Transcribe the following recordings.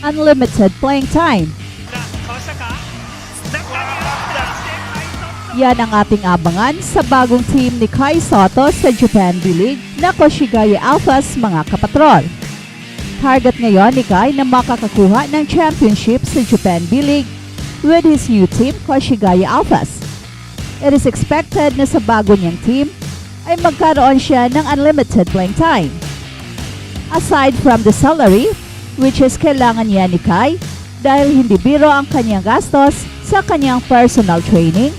unlimited playing time. Yan ang ating abangan sa bagong team ni Kai Sotto sa Japan B-League na Koshigaya Alphas, mga kapatrol. Target ngayon ni Kai na makakakuha ng championship sa Japan B-League with his new team, Koshigaya Alphas. It is expected na sa bago niyang team ay magkaroon siya ng unlimited playing time. Aside from the salary, which is kailangan niya ni Kai dahil hindi biro ang kanyang gastos sa kanyang personal training,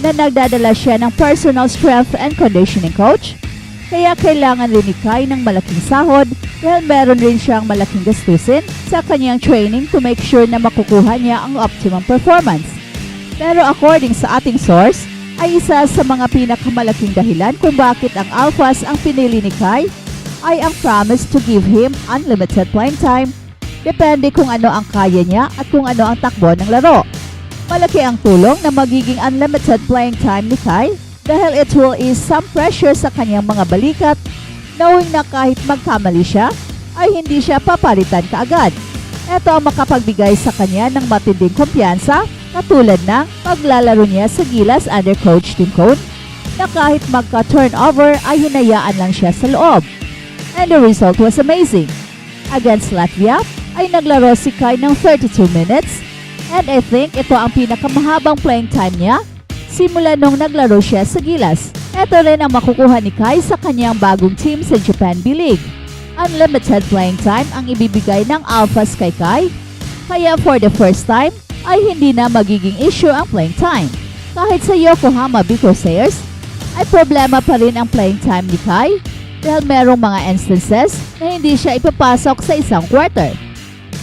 na nagdadala siya ng personal strength and conditioning coach, kaya kailangan rin ni Kai ng malaking sahod dahil meron rin siyang malaking gastusin sa kanyang training to make sure na makukuha niya ang optimum performance. Pero according sa ating source, ay isa sa mga pinakamalaking dahilan kung bakit ang Alphas ang pinili ni Kai ay ang promise to give him unlimited playing time, depende kung ano ang kaya niya at kung ano ang takbo ng laro. Malaki ang tulong na magiging unlimited playing time ni Kai dahil it will ease some pressure sa kanyang mga balikat, knowing na kahit magkamali siya, ay hindi siya papalitan kaagad. Ito ang makapagbigay sa kanya ng matinding kumpiyansa, katulad ng paglalaro niya sa gilas under Coach Tim Cone, na kahit magka-turnover ay hinayaan lang siya sa loob. And the result was amazing. Against Latvia ay naglaro si Kai ng 32 minutes, and I think ito ang pinakamahabang playing time niya simula nung naglaro siya sa gilas. Ito rin ang makukuha ni Kai sa kanyang bagong team sa Japan B-League. Unlimited playing time ang ibibigay ng Alphas kay Kai, kaya for the first time ay hindi na magiging issue ang playing time. Kahit sa Yokohama B Crusaders ay problema pa rin ang playing time ni Kai dahil merong mga instances na hindi siya ipapasok sa isang quarter.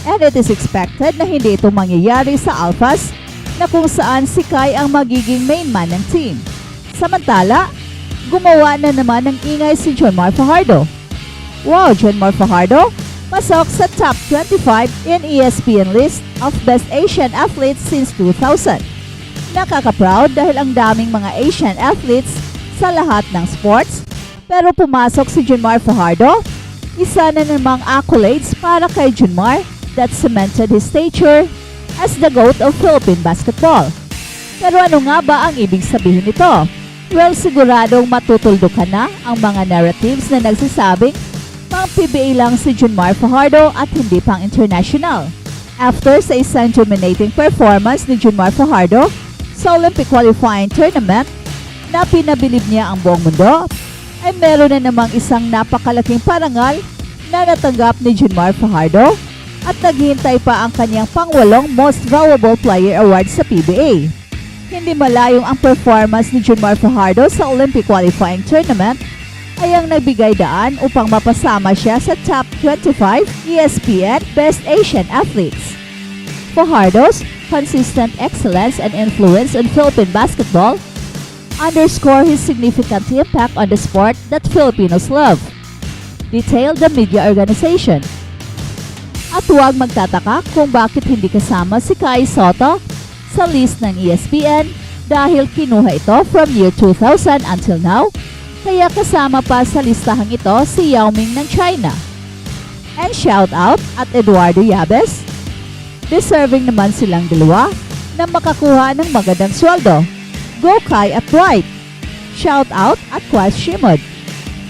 And it is expected na hindi ito mangyayari sa Alphas na kung saan si Kai ang magiging main man ng team. Samantala, gumawa na naman ng ingay si Jonmar Fajardo. Wow, Jonmar Fajardo pasok sa top 25 in ESPN list of best Asian athletes since 2000. Nakaka-proud dahil ang daming mga Asian athletes sa lahat ng sports, pero pumasok si Jonmar Fajardo, isa na namang accolades para kay Jonmar that cemented his stature as the GOAT of Philippine basketball. Pero ano nga ba ang ibig sabihin nito? Well, siguradong matutuldukan na ang mga narratives na nagsasabing pang PBA lang si Jonmar Fajardo at hindi pang international. After sa isang dominating performance ni Jonmar Fajardo sa Olympic qualifying tournament na pinabilib niya ang buong mundo, ay meron na namang isang napakalaking parangal na natanggap ni Jonmar Fajardo at naghihintay pa ang kanyang pang-8 Most Valuable Player Award sa PBA. Hindi malayong ang performance ni Jonmar Fajardo sa Olympic qualifying tournament ay ang nagbigay daan upang mapasama siya sa top 25 ESPN Best Asian Athletes. Fajardo's consistent excellence and influence in Philippine basketball underscore his significant impact on the sport that Filipinos love, detailed the media organization. At huwag magtataka kung bakit hindi kasama si Kai Sotto sa list ng ESPN dahil kinuha ito from year 2000 until now, kaya kasama pa sa listahang ito si Yao Ming ng China. And shout out at Eduardo Yabes, deserving naman silang dalawa na makakuha ng magandang sweldo. Go Kai at Bright! Shout out at Quas Shimod.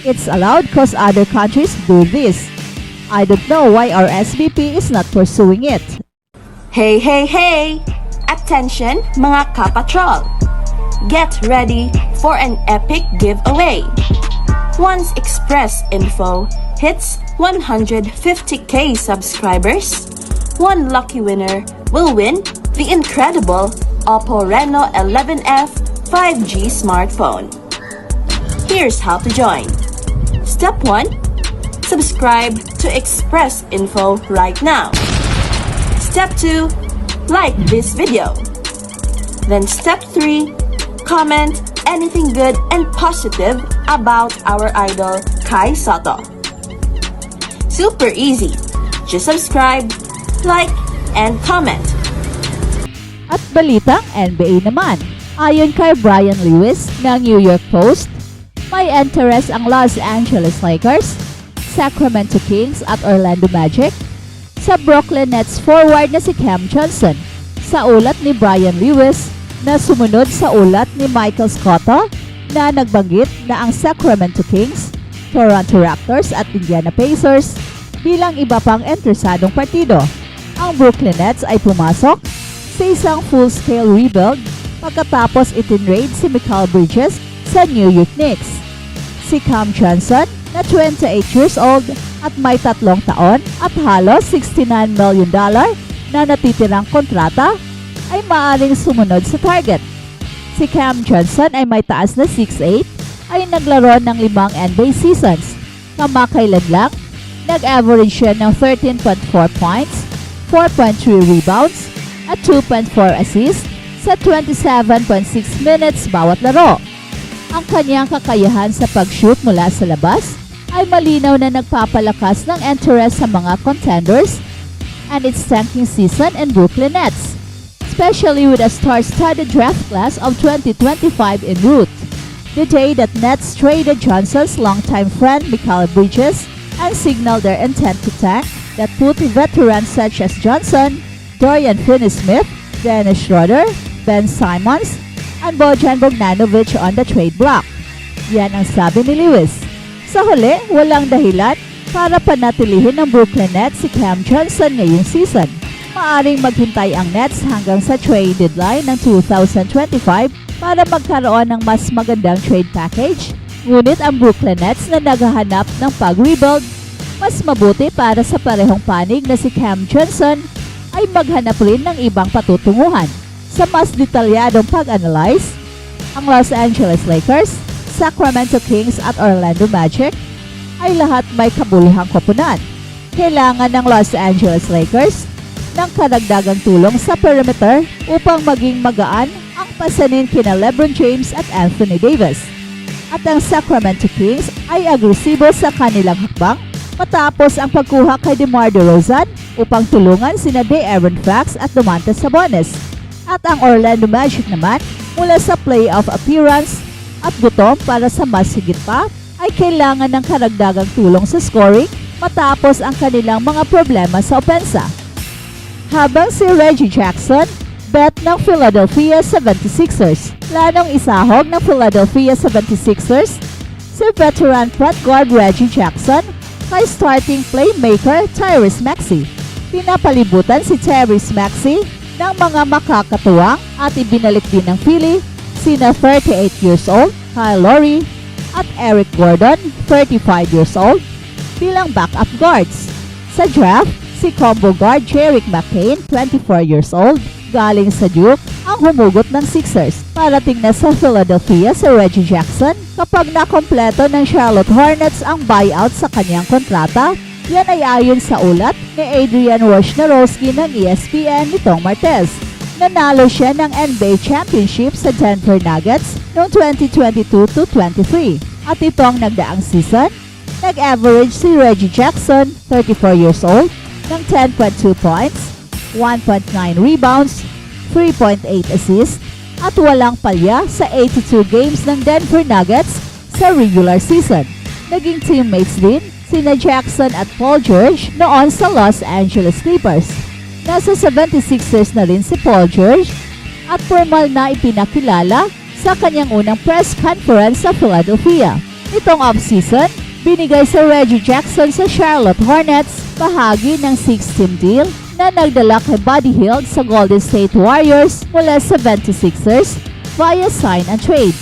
It's allowed cause other countries do this. I don't know why our SBP is not pursuing it. Hey, hey, hey! Attention mga kapatrol! Get ready for an epic giveaway. Once Express Info hits 150k subscribers, one lucky winner will win the incredible Oppo Reno 11F 5G smartphone. Here's how to join. Step 1. Subscribe to Express Info right now. Step 2. Like this video. Then step 3. Comment anything good and positive about our idol Kai Sotto. Super easy. Just subscribe, like, and comment. At balitang NBA naman. Ayon kay Brian Lewis ng New York Post, may interest ang Los Angeles Lakers, Sacramento Kings at Orlando Magic sa Brooklyn Nets forward na si Cam Johnson sa ulat ni Brian Lewis na sumunod sa ulat ni Michael Scotto na nagbanggit na ang Sacramento Kings, Toronto Raptors at Indiana Pacers bilang iba pang interesadong partido. Ang Brooklyn Nets ay pumasok sa isang full-scale rebuild pagkatapos itinrade si Mikal Bridges sa New York Knicks. Si Cam Johnson na 28 years old at may 3 taon at halos $69 million na natitirang kontrata ay maaaring sumunod sa target. Si Cam Johnson ay may taas na 6'8", ay naglaro ng 5 NBA seasons. Kamakailan lang, nag-average siya ng 13.4 points, 4.3 rebounds, at 2.4 assists sa 27.6 minutes bawat laro. Ang kanyang kakayahan sa pag-shoot mula sa labas ay malinaw na nagpapalakas ng interest sa mga contenders and its tanking season in Brooklyn Nets, especially with a star-studded draft class of 2025 en route. The day that Nets traded Johnson's longtime friend Mikal Bridges and signaled their intent to tank that put veterans such as Johnson, Dorian Finney-Smith, Dennis Schroeder, Ben Simmons, and Bojan Bogdanovic on the trade block. Yan ang sabi ni Lewis. Sa huli, walang dahilan para panatilihin ng Brooklyn Nets si Cam Johnson ngayong season. Maaring maghintay ang Nets hanggang sa trade deadline ng 2025 para magkaroon ng mas magandang trade package. Ngunit ang Brooklyn Nets na naghahanap ng pag-rebuild, mas mabuti para sa parehong panig na si Cam Johnson ay maghanap rin ng ibang patutunguhan. Sa mas detalyadong pag-analyze, ang Los Angeles Lakers, Sacramento Kings at Orlando Magic ay lahat may kabulihang koponan. Kailangan ng Los Angeles Lakers ng karagdagang tulong sa perimeter upang maging magaan ang pasanin kina LeBron James at Anthony Davis. At ang Sacramento Kings ay agresibo sa kanilang hakbang matapos ang pagkuha kay DeMar DeRozan upang tulungan sina De'Aaron Fox at Domantas Sabonis. At ang Orlando Magic naman mula sa playoff appearance at gutom para sa mas higit pa ay kailangan ng karagdagang tulong sa scoring matapos ang kanilang mga problema sa opensa. Habang si Reggie Jackson, bet ng Philadelphia 76ers, planong isahog ng Philadelphia 76ers si veteran point guard Reggie Jackson kay starting playmaker Tyrese Maxey. Pinapalibutan si Tyrese Maxey ng mga makakatuwang at ibinalik din ng Philly sina 38 years old Kyle Lowry at Eric Gordon, 35 years old, bilang backup guards. Sa draft, si combo guard Jerick McCain, 24 years old, galing sa Duke, ang humugot ng Sixers. Parating na sa Philadelphia si Reggie Jackson kapag nakompleto ng Charlotte Hornets ang buyout sa kanyang kontrata. Yan ay ayon sa ulat ni Adrian Wojnarowski ng ESPN nitong Martes. Nanalo siya ng NBA Championship sa Denver Nuggets noong 2022-23. At ito ang nagdaang season, nag-average si Reggie Jackson, 34 years old, ng 10.2 points, 1.9 rebounds, 3.8 assists, at walang palya sa 82 games ng Denver Nuggets sa regular season. Naging teammates din sina Jackson at Paul George noon sa Los Angeles Clippers. Nasa 76ers na rin si Paul George at formal na ipinakilala sa kanyang unang press conference sa Philadelphia. Itong off-season, binigay sa Reggie Jackson sa Charlotte Hornets bahagi ng 6-team deal na nagdala kay Buddy Hield sa Golden State Warriors mula sa 76ers via sign and trade.